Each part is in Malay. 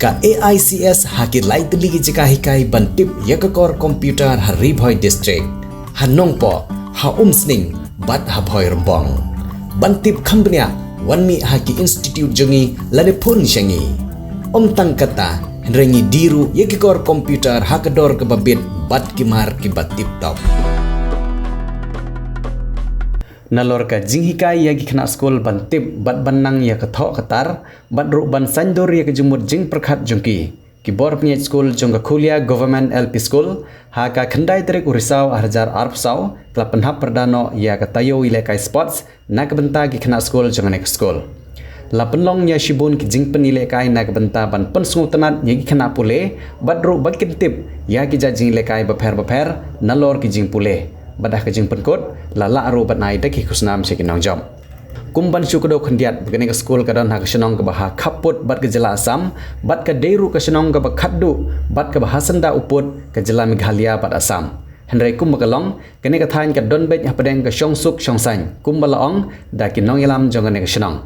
ka AICS haki laitli ki jika hikai bantip yakakor komputer hari bhoi district hanong po ha umsning bat ha bhoi rembong bantip khambnya wanmi haki institute jongi lade pun shangi tang kata rengi diru yakakor komputer hakador ke babit bat kimar ki batip top nalor ka jinghikai yagi kena skol bantip bat banang ya kathok katar bat ru ban sandor ya kejumut jing perkhat jongki ki bor pnyet skol jong ka khulia government LP school ha ka khandai trek urisau harjar arpsau kla penhap perdano ya ka tayo ilekai sports nak benta ki kena skol jong nek skol la penlong ya shibun ki jing penilekai nak benta ban pensungu tenat yagi kena pule bat ru bakin tip ya ki jajing lekai baper nalor ki jing pule badah kejing penkot lala aru bat nai deki kusnam sekinong jom kumban syukudo khandiat begini ke skul kadon ha kesenong ke bah kaput bat ke jela asam bat ke deru kesenong ke khaddu bat ke bahasanda uput ke jela meghalaya bat asam henry kum makalong kene ke thain ke don bet padeng ke syongsuk syongsang kum balaong da kinong yalam jongane ke senong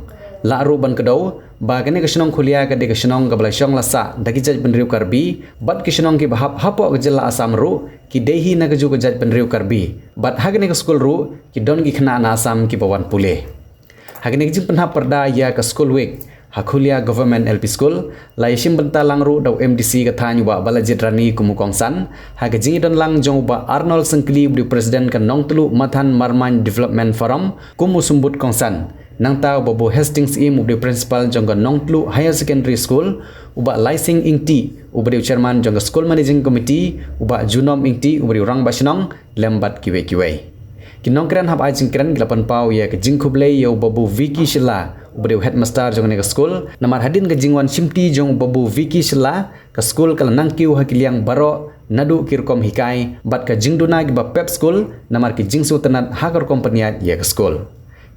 la aru ban kedau ba kene ke senong khulia ke de ke senong ke bala syong lasa daki jaj penriu karbi bat ke senong ki bahap hapo ke jela asam ru ki dehi na keju ke jaj penriu karbi bat hagene ke skul ru ki don ki khna na asam ki bawan pule hagene ke jing penhap perda ya ke skul week hakhulia government LP school la yishim benta lang ru dau MDC ke thanyu ba bala jitrani kumukongsan hage jing don lang jong ba Arnold Sengkli bu president ke nong telu mathan marman development forum kumusumbut kongsan nang tau babu Hastings im ubdi principal jongga nongtlu higher secondary school uba Laising Ingti ubdi chairman jongga school managing committee uba Junom Ingti ubdi orang basinong lembat kiwe kinong kran hab ajing kran glapan pau ya ke jingkhuble yo babu Vicky Shila ubdi headmaster jongga ne school namar hadin ke jingwan simti jong babu Vicky Shila ke school kala nangkiu hakiliang baro nadu kirkom hikai bat ke jingduna gi ba pep school namar ke jingsu tenat hakor kompaniat ya ke school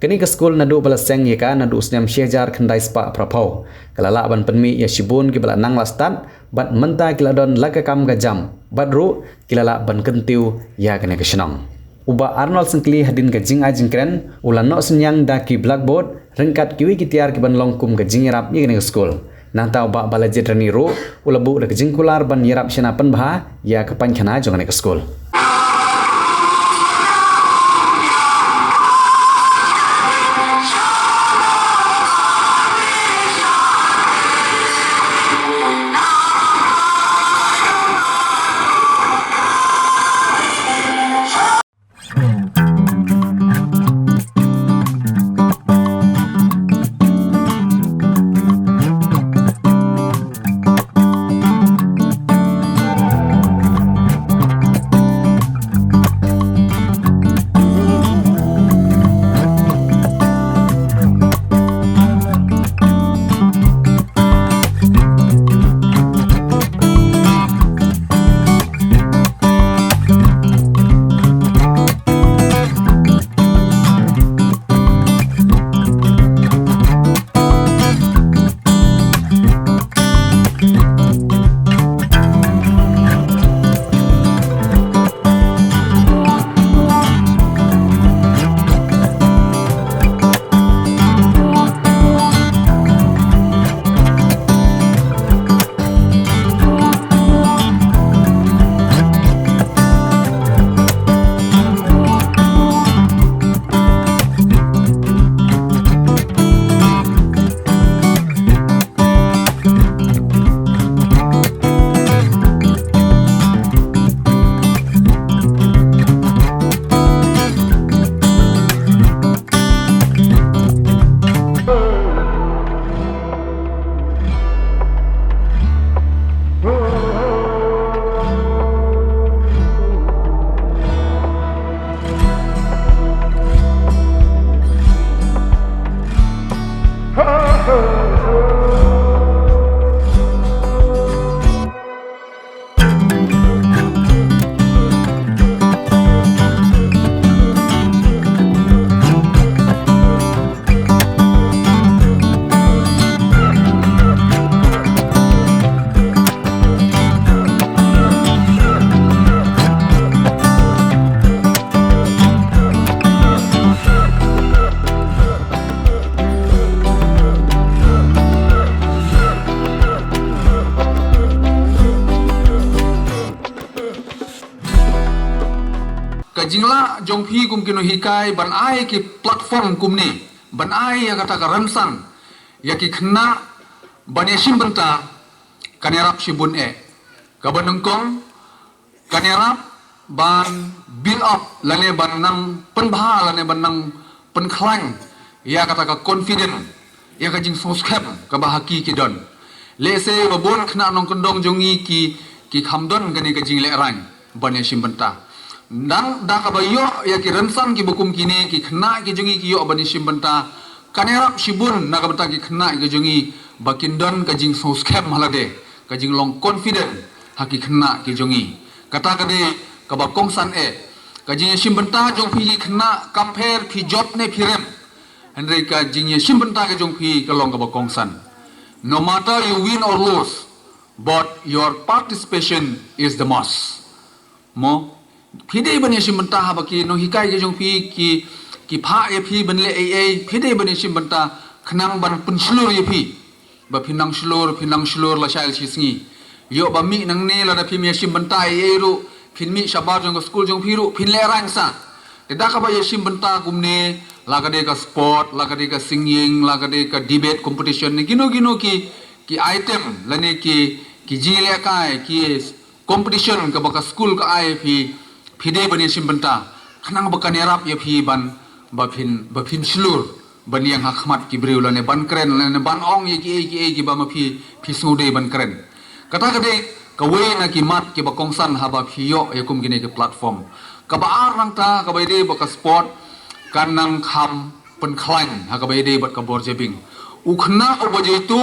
kini ke skul nadu bala seng ye ka nadu usnyam syejar khandai spa prapau kalala ban penmi ya shibun ki bala nang lastat bat menta kiladon lakakam ga jam badru kilala ban kentiu ya kene ke senong uba Arnold Sengkli hadin ga jing ajing kren ulano senyang da ki blackboard rengkat kiwi kitiar ki ban longkum ga jing yarap ye kene ke skul nang tau ba bala jetrani ru ulabu da ke jing kular ban yarap sena pen bha ya ke pankhana jong ne ke skul kajingla jongpi kum kino hikai ban ai ki platform kum ni ban ai ya kata karansan ya ki khna ban yasim benta kanerap shibun kabanengkong kanerap ban build up lane ban nang penbha lane ban nang penklang ya kata ka confident ya ka jing soskap ka bahaki ki don lese babon khna nong kendong jongi ki khamdon gani ka jing le rang ban yasim benta dan da ka bayo ya ki rensan ki bukum kini ki khna ki jongi ki yo ban yasim benta kanerap shibun na ka benta ki khna ki jongi bakindon ka jing soskap malade ka jing long confident haki khna ki jongi kata kade ka ba kongsan ka jing yasim benta jong phi khna compare phi job ne phirem andre ka jing yasim benta ka jong phi ka long ka ba kongsan no matter you win or lose but your participation is the most mo phide ban yasim benta ha ba ki no hikai ka jong phi ki pha ye phi ban le phide ban yasim benta khnang ban punslur ye phi ba phinang slur la shail chisngi yo ba mi nang ne la da phi yasim benta ru phin mi shabar jong school jong phi ru phin le rang sa te da ka ba yasim benta kumne lagade ka sport lagade ka singing lagade ka debate competition ne gino ki item lane ki jile kai ki competition ka ba ka school ka ai phi de ban yasim benta khnang ba ka nerap ye phi ban ba phin slur ban yang hakmat ki breu lane ban kren lane ban ong ye ki ba ma phi sngode ban kren kata kade kawe na ki mat ki ba kongsan haba phiyo yakum gine ki platform ka ba arang ta ka ba de ba ka sport kanang kham pen khlang ha ka ba de ba ka bor jebing u khna u ba je tu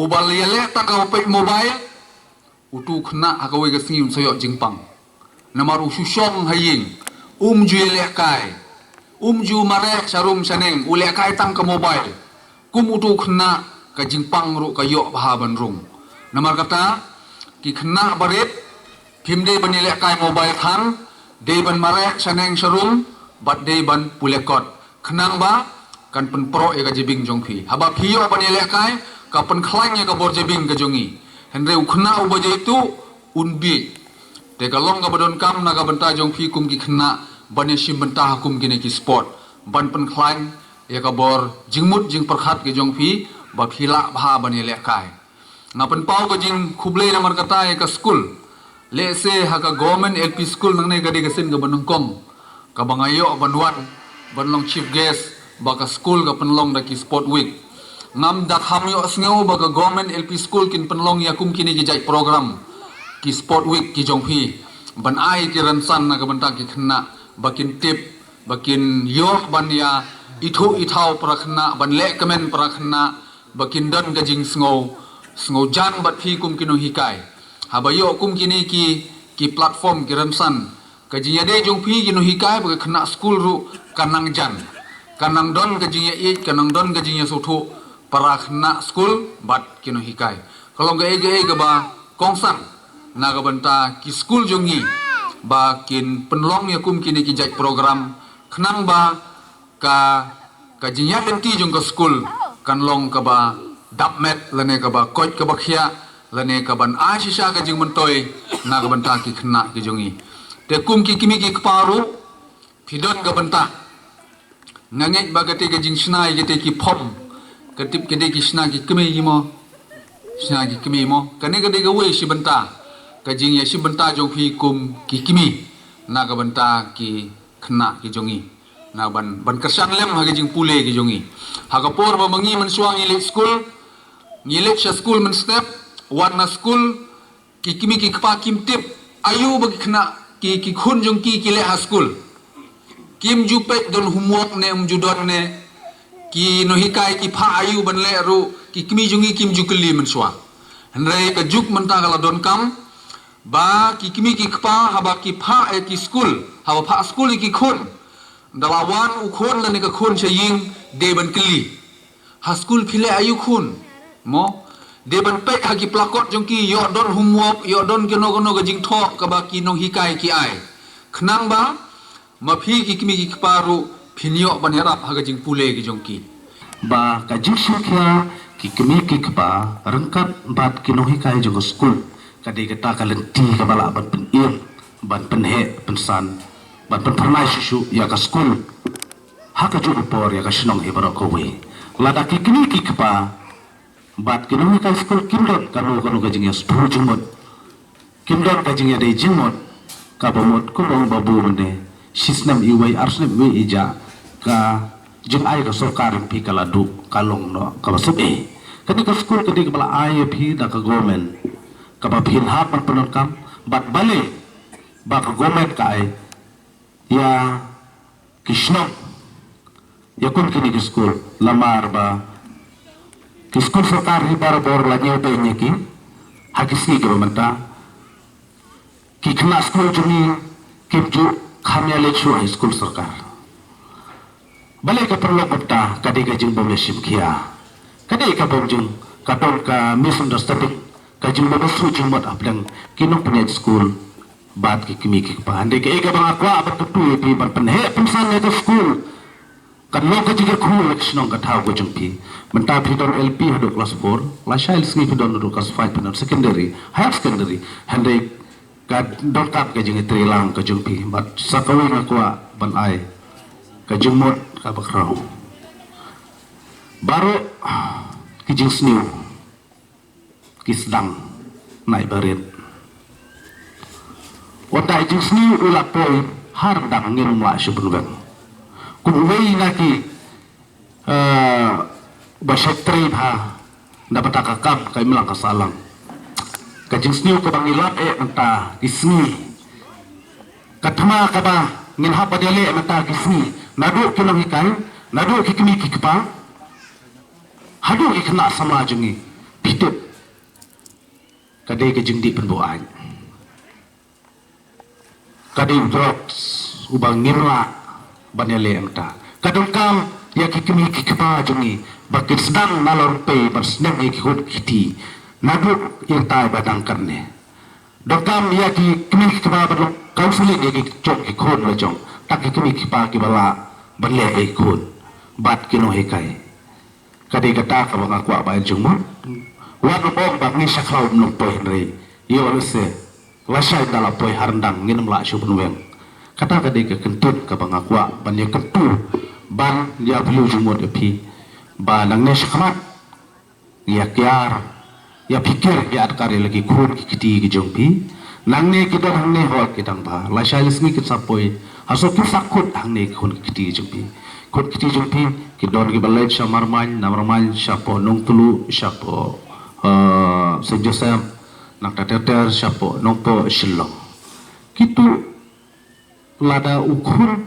u ba le ta ka pe mobile u tu khna ha ka we ga singi un soyo jingpang namar u shushong hayin ju le kai ju mare sharum saneng u le kai tang ka mobile kum u tu khna ka jingpang ru ka yo ba ban rung namar kata ki khna baret phimde banile kai mobile thang de ban mare saneng sharum bat de ban pulekot khnang ba kan pen pro e ga jibing jongphi haba phiyo banile kai ka pen khlang ye ka bor jibing ga jongi henre u khna u baje tu unbi te ka long ga badon kam na ga banta jongphi kum ki khna bane sim banta kum gine ki sport ban pen khlang ye ka bor jingmut jing perkhat ki jongphi ba phila bha banile kai ngapan pau ka jing khuble namar kata ka school le se ha ka government LP school nang ne ka de gasin ka banungkong ka bangayo banwan banlong chief guest ba ka school ka penlong da ki sport week ngam dak ham yo sngo ba ka government LP school kin penlong ya kum kini ki jai program ki sport week ki jongphi ban ai ki ransan na ka banta ki khna bakin tip bakin yo ban ya ithu ithau prakhna ban le kamen prakhna bakin dan ka jing sngo jan bat phi kum kino hikai habayo kum kini ki platform ki ramsan ka jinya de jong phi kino hikai ba khna school ru kanang jan kanang don ka jinya kanang don ka jinya sothu para khna school bat kino hikai kalau ga ege ba kongsan na ga banta ki school jongi ba kin penlong ya kum kini ki jai program khnang ba ka jinya lenti jong ka school kan long ka ba dapmet lane ka ba koit ka ba khia lane ka ban a shisha ka jing mentoi na ka banta ki khna ki jongi te kum ki kimi ki kparu phidon ka banta nangai ba ka te ka jing snai ki te ki phom ka tip ke de ki sna ki kimi mo sna ki kimi mo ka ne ka de ka we si banta ka jing ya si banta jong phi kum ki kimi na ka banta ki khna ki jongi na ban kersang lem ha ka jing pule ki jongi ha ka por ba mangi man suang ile school ngilek sha school men step warna school ki kimi ki kpa kim tip ayu bagi khna ki khun jong ki le ha school kim ju pe don homework ne ju don ne ki no hikai ki pha ayu ban le ru ki kimi jungi kim ju kli men swa hanre ka juk man ta kala don kam ba ki kimi ki kpa ha ba ki pha ki school ha ba pha school ki khun dalawan u khun la ne ka khun chaying de ban kli ha school phile ayu khun mo de ban pe ha ki plakot jong ki yo don homework yo don keno ka jing thok ka ba ki no hikai ki ai khnang ba ma phi ki kimi ki paru phinyo ban herap ha ka jing pule ki jong ki ba ka jing shukya ki kimi ki kpa rangkat bat ki no hikai jong school ka de ka ta ka lenti ka bala ban pen ir ban pen he pen san bat pernah susu ya ka school haka ju upor ya ka sinong hebara ko we lada ki kini ki kapa bat kinong ka school kimdot kanu ka jing ya sepuluh jumot kimdot ka jing ya de jingmot ka bomot ko bang babu mende sisnam iwai arsnam we ija ka jing ai ka sarkar pi kala du kalong no ka basub kani ka school kadi ka bala ai pi da ka government ka ba phin hap man panon kam bat bale ba ka government ka ai ya kisno ya kun kini ki school lamar ba ki school sarkar hi bar bor la nyu pe nyeki hakisi ka manta ki khna school juni ki ju khamya le chu high school sarkar bale ka perlu kopta kadi ka jing bom le sim khia kadi ka bom jing ka ton ka misunderstanding ka jing bom su jing mot apdang kinong punya school bat ki kimi ki pa ande ke ka bang akwa abat tu pi ban pen he pinsan le school kan lo ka jing khu le snong ka thau ko jing pi menta pi don LP hado class 4 la shail sngi pi don do class 5 pen secondary higher secondary hande ka don kap ka jing trilang ka jing pi bat sakawi na kwa ban ai ka jing mot ka bakrau baru ki jing sniu ki sedang naik barit wanda jing sniu ula poi har dang ngin la subun kun wei na ki basetri ha dapat akam kai melang kasalang ka jing sniu ka bangilap enta ki sni katma ka ba ngin ha padele enta ki sni nadu kinong hikai nadu ki kimi ki kapa hadu ki kena sama jungi pitut kadai ke jengdi penbuaan kadai drugs ubang ngirla banele engta kadang kam ya ki kimi ki kapa jungi bakit sedang nalor pe bersneng ki hot kiti nadu yang tai badang karne dokam ya ki kimi ki kapa badong counseling ya ki chok ki khon la jong tak ki kimi ki pa ki bala banle e khon bat kino hekai kadai kata ka bang aku abai jungmo wan bong bang ni saklau nong poi rei yo lese lasai dala poi harndang ngin mla subun weng kata kadai ka kentut ka bang aku ban ye kentu ban ya blu jungmo de pi ba nang ne sakmat ya kyar ya pikir ya adkari lagi khon ki kiti ki jong pi nang ne kita hang ne hol kitang ba lasai lesmi ki sapoi haso ki sakut hang ne khon ki kiti jong pi kot kiti jumpi ki don ki balai namarman syapo nong tulu syapo Saint Joseph nak tater syapo nong po Shillong kitu lada ukur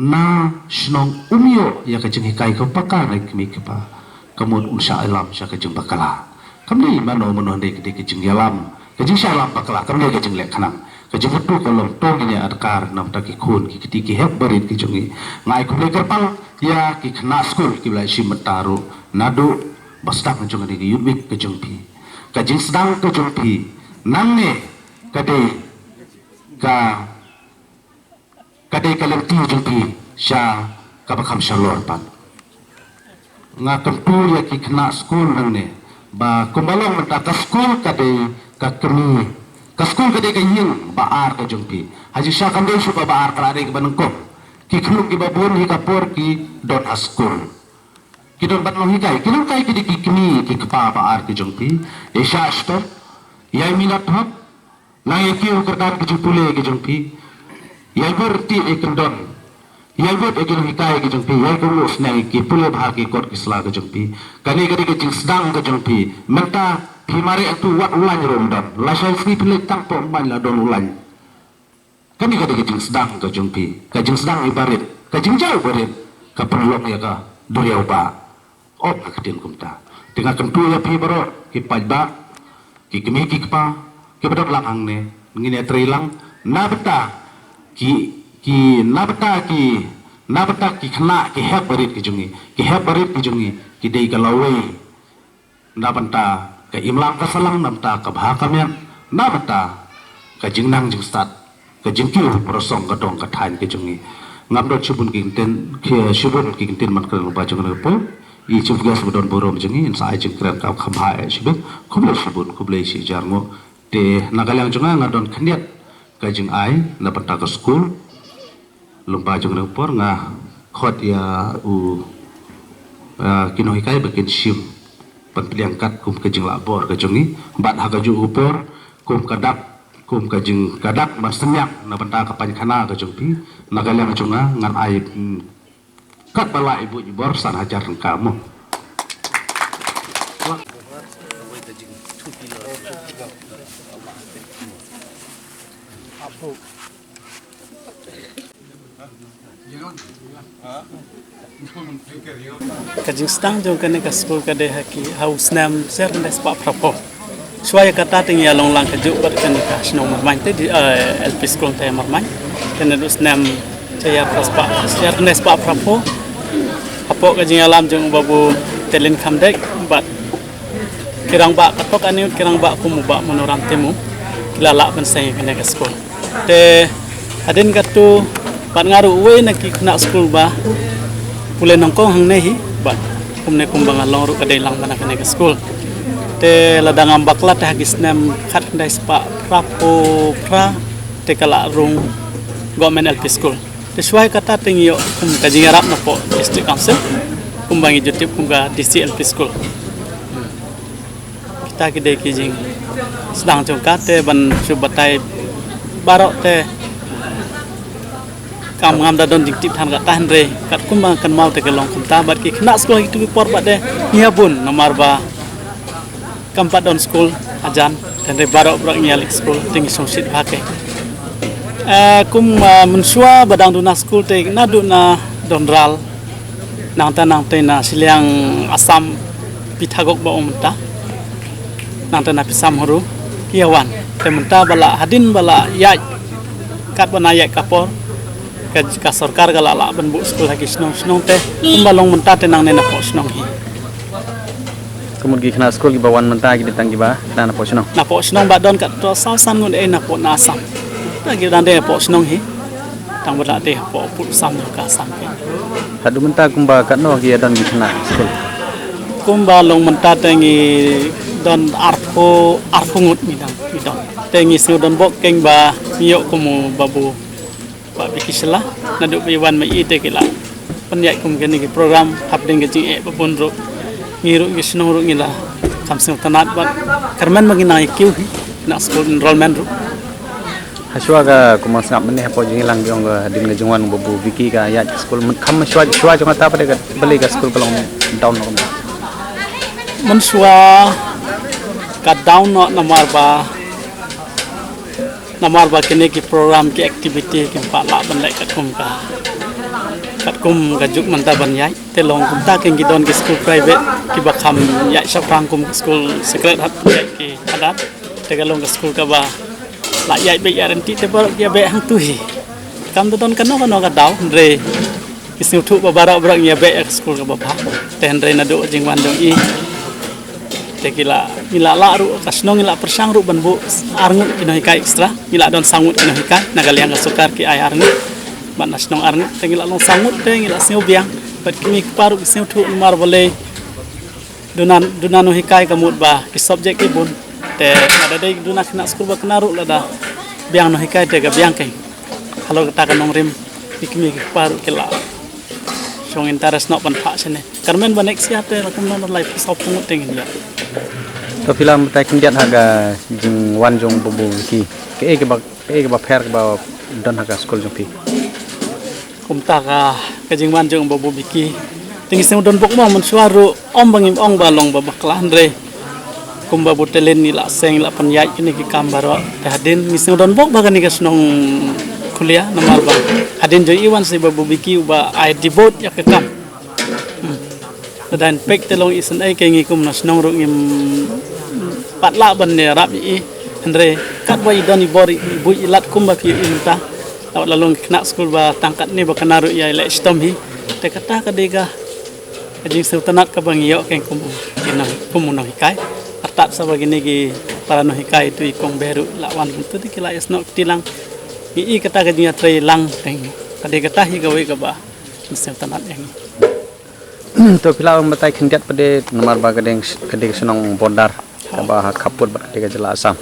na shnong umyo ya kajeng hikai ko pakar kimi kepa kamud usha alam sya kajeng bakala kamni mano de kajeng yalam kajeng sya alam bakala kamni kajeng lek khanang kajeng betu kolom tong ini adkar nam taki khun ki kiti ki hep barit ki jungi ngai ku leker pang ya ki khna school ki lai si mataru nadu bastak jong ni yubik ke jongpi kajeng sedang ke jongpi namne kadai kalenti jongpi sya kabakam shalor pan nga kentu ya ki khna school namne ba kumbalong mata school kadai ka kemi kaskul kadai ka ying baar ka jongpi haji sya kamdai suka baar kalade ke banengkop ki khulung ki babun hi kapor ki dot haskul ki don batlo hikai ki long kai ki ki kini ki kapa baar ki jongpi esha sto yai minat hab lai ki ukardan ki jupule ki jongpi yai berti ekendon yai bot ekendon hikai ki jongpi yai kulus nai ki pule bha ki kot ki sla ki jongpi kani kadai ki jing sedang ki jongpi menta himari itu wat ulan romdan lasai sri pilih tampo ban la don ulan kami kata kajing sedang ke jumpi kajing sedang ibarit kajing jauh barit ke perlong ya ka duriau ba op akatin kumta tengah kentu ya pi baro ki pajba ki kemi ki kpa ki bedok langang ne ngine trilang nabta ki nabta ki khna ki hep barit ki jungi ki dei kalawai nabanta ka imlang ka salang namta ka bhakamyan namta ka jingnang jingstat ka jingkyu prosong ka dong ka thain ke jungi ngamdo chubun kinten ke shubun kinten man kan ba jung po i chubgas bodon borom jungi sa ai jingkran ka khamha e shibuk kuble shubun kuble shi jarngo te nagalang junga ngadon khniat kajing ai na banta ka school lumpa jong repor nga khot ya u kinohikai bakin sim penpiliangkat kum kajing labor kajing ni bat hagaju upor kum kajing kadak masenyak na banta ka pankhana kajing pi nagalang jonga ngan ai kat bala ibu bor san hajar kamu Kajing stang jong kene ka school ka de haki house nam ser ndes pa prapo suaya kata ting ya long lang kajuk bat kene ka sno marmain te di LP school te marmain kene dus nam saya paspa ser ndes pa prapo apo kajing alam jong babu telin kamdek bat kirang ba katok aniut kirang ba kumu ba monoram temu kilala ban sai kene ka school te adin katu pat ngaru we na ki kena school ba pule nongkong hang nehi ba kumne kumbang along ru kadai lang bana kene ke school te ladang ambak la ta gisnam khat dai spa prapo pra te kala rung government LP school te suai kata tingyo kum kajing arab na po district council kumbang ijutip kumga DC LP school kita kidai kijing sedang jongkate ban subatai barok te kam ngam da don diktit han ka tahan re kat kumbang kan mau te kelong kumta bat ki kena sekolah itu por bat de nia bun nomor ba kampat don school ajan dan re barok brak nia lik school tinggi songsit hake kum mensua badang duna school te na du na donral nang te na siliang asam pitagok ba umta nang ta na pisam huru kiawan te menta bala hadin bala yai kat bana yai kapor ka sarkar gala la ban bu school hagi snong te kumbalong menta te nang nena po snong hi Kemudian kena school di bawah mentah kita tanggi bah dan apa senang. na po snong ba don kat to sausan ngun na po na asam lagi dan de po snong hi tang bada de po pu sam ka sam ke Hadu mentah kumba kat no dia dan di kena school. kumbalong menta te ngi don arpo ngut midang te ngi su don bok keng ba miyo kumu babu ba bikisla na do biwan mai ite kila penyak kum kene ki program hapding ke jing e papun ro ngiru ki sno ro ngila kamseng tanat ba karman magina kiu na school enrollment ro Haswa ka kumang sangap meneh apa jingi lang jong ka din ka jongwan babu Vicky ka ya school kam shwa jong ta pada beli ka school kalong down no. Mensua ka down no namar ba kene ki program ki activity ki pa la ban lai kat kum ka juk manta ban yai te long kum ta ken ki don ki school private ki ba kham yai saprang kum school secret hat yai ki adat te ka long ka school ka ba la yai be yaran ti te ba ya be hang tu hi kam to don kano ka daw re ki siu thu ba bara bra ya be school ka ba pha te re na do jingwan dong i tekila mila la ru kasnong ila persang ru banbu arngut kinohika ekstra mila don sangut kinohika nagaliang sukar ki ay arngut ban nasnong arngut tengila long sangut tengila siu biang bat kimi paru siu thu mar bole dunan no hikai kamut ba ki subject ibun te ada dei duna kena school ba kena ru lada biang no hikai te ga biang kai halo kata kanong rim kimi paru kila song interest no pan pha sene karmen ba next year te lakum no life sop pungut tengin ya To film tai kindian haga jing wan jong babu Vicky. Ke ba pher ke ba don haga school jong pi. Kumta ka jingwan jong babu Vicky tinggi sem don bok mo man suaru om bangim ong balong babaklan re kum babu telen ni la seng la pan yai ni ki kambaro hadin misem don bok bagan ni kasnong kuliah nomor ba hadin jo iwan si babu Vicky ba ai dibot ya ke kam dan pek telong isen ai kengi kum nasnong ru ngim patla ban ne rap i andre kat ba idon ibori bu ilat kum ba pi inta law lalong kena school ba tangkat ni ba kanaru ya le stom hi te kata ka dega ajing sultanat ka bang yo keng kum kinang kumunang hikai atat sa bagini gi para no hikai tu ikong beru lawan tu dikila isno tilang i kata ka jinya tre lang teng ka dega tahi gawe ka ba sultanat yang To film batai kindiat pada nomor ba kadeng senong bondar ka ba kapur ba kadeng jela asam.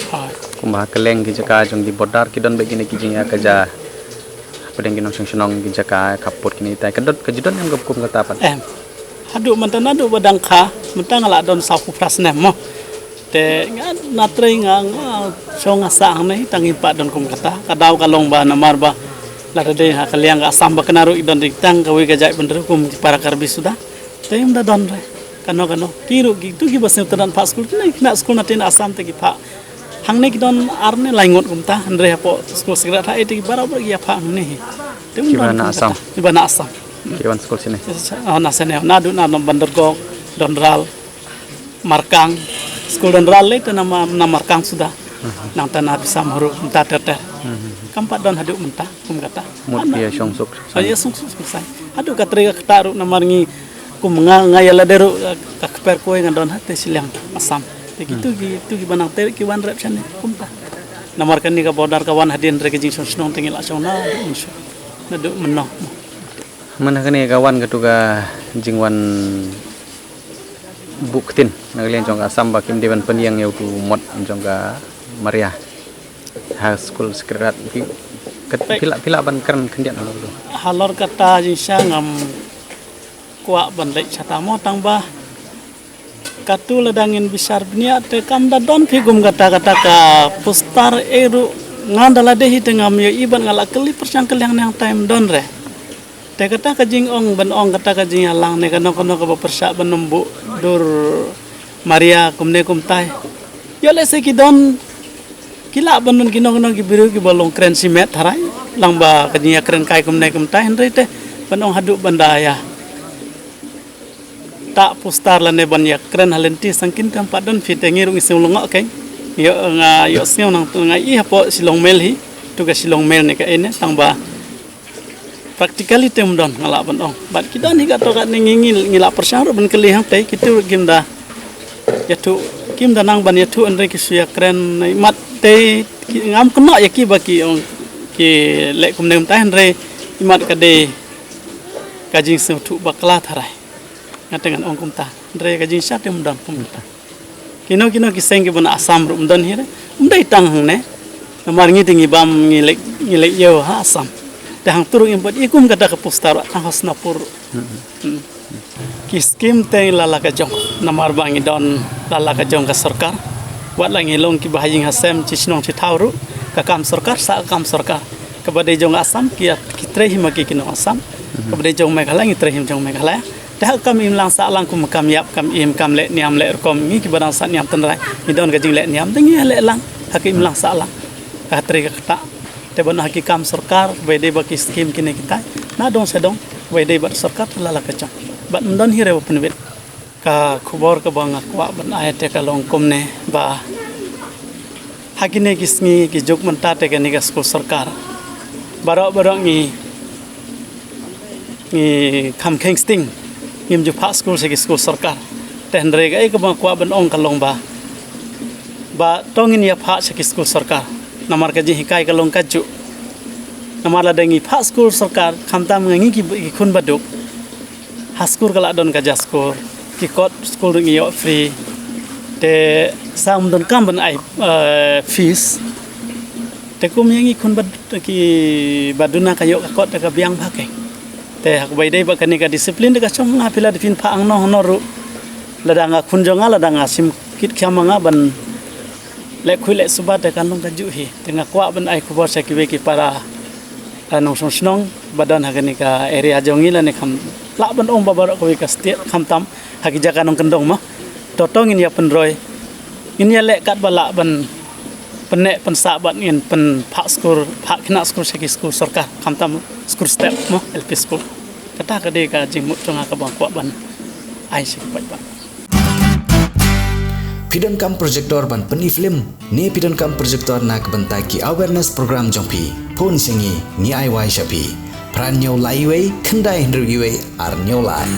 kumbah keleng ki jaka jong di bodar ki don begini ki jing ya kaja pedeng ki nong senong ki jaka kaput kini tai kedot kejudon yang gap kum kata pan Hadu mantan adu badang kha mentang ala don sapu prasne mo te natrai nga song asang nei tangi pa don kum kata kadau kalong ba namar ba la de ha kaliang asam ba kenaru idon ditang kawi gajai bener kum para karbi sudah te da don re kano kiru gitu ki basne tadan pas school kina school natin asam te ki pa hang ne ki don arne laingot kum ta andre hapo school segera tha eti barabar ki pa hang ne te Kibana asam kiwan school sini nasane nadu na bandar gok donral markang school donral le nama markang sudah nang tanah bisa huruf mentah ter kampat don haduk mentah kum kata mut dia songsuk saya sungsuk sai haduk katri kataru namarngi kum ngayala deru kakper koe ngandon hate silang asam begitu gitu banang ter ki wan rep chane kum ta namarkan ni ka bodar kawan hadin re kijing sonsnong tengil asona insu nadu menoh mana kani kawan ketuga jingwan buktin nagalian jong asam bakim dewan peniang yau tu mod jong ka Maria high school sekretat pila ban keren kendian lalu halor kata jisha ngam kuak bandai catamo tangba katu ledangin besar bnia te kam dadon pigum kata ka pustar eru ngandala dehi tengam yo iban ngala keli persangkel yang time don re te kata kajing ong ban ong kata kajing halang ne kono ka persak benembu dur Maria kumne kumtai yo le se kidon kila banun kino ki biru ki bolong kren simet harai langba kajing kren kai kumne kumtai henry te ban ong haduk bandaya tak pustar lane ban ya kren halenti sangkin kam padon fitengir isung longok kai yo siu nang tu ngai hapo silong mel hi tu ka silong mel ne ka ene tangba practically tem don ngala ban ong bat kita ni ka to ka ngila persang ban keli hang tai kitu gimda yatu kimda nang ban yatu andre ki suya kren mat te ngam kena ya ki baki ong ki le kum nem tai andre imat ka de kajing su tu bakla tharai ngatengan ong kum ta andre kajing sa tem don kum ta kino ki seng ki bana asam rum don hire umdai tang hang ne namar ngi tingi bam ngilek yo ha asam hang turun import ikum kata ke pustar hos napur kiskim te lala ka jong namar bangi don lala ka jong ka sarkar wat langi long ki bahaying hasem chisnong chi thauru ka kam sarkar sa kam sarkar ka bade jong asam ki trehim ki kino asam ka bade jong meghalai trehim jong meghalai dah kam im lang sa lang kum kam yap kam im kam le niam le kom ngi ki badang sa niam tanrai ni don ka jing le niam tengi le lang hakim lang sa lang ka tre ka kata te bon haki kam sarkar wede baki skim kini kita na dong sedong wede bat sarkar lala kacang bat mendon hire penbit ka khubor ka bang akwa ban ayate ka long komne ba hakine kisngi ki jok menta te ka ni ka school sarkar baro ngi kam kengsting ngim ju pa school se ki school sarkar te andre ga ka bang akwa ban ong ka long ba tongin ya pa se ki school sarkar namar ka ji hikai ka long kaju namar la dengi pa school sarkar khamtam ngi ki khun baduk haskur kala don ka jaskur ki kot school ngi yo free te sam don kam ban ai fees te kum ngi khun bad ki baduna ka yo ka kot ka biang phake te hak bai dei ba kani ka disiplin de ka chong nga pila difin pha ang no honoru ladanga khun jonga ladanga sim kit khyamanga ban le khui le suba te kanong ka juhi tenga kwa ban ai khubor sa kiwe ki para anong sonsnong badan hagani ka area jongi la ne kham la ban ong babar ko ka state kham tam hagi jaka nong kendong ma totong in ya penroi in ya le kat bala ban penek pensa bat ngin pen phak skor phak khina skor sa ki skor sarkar kham tam skor step mo LP school kata ka de ka jingmut chonga ka bang kwa ban ai sik pai ba Pidon kam projector ban peni film ne pidon kam projector nak bentai ki awareness program jongpi pon singi ni ai wai shapi pran nyau lai wei khandai hndru wei ar nyau lai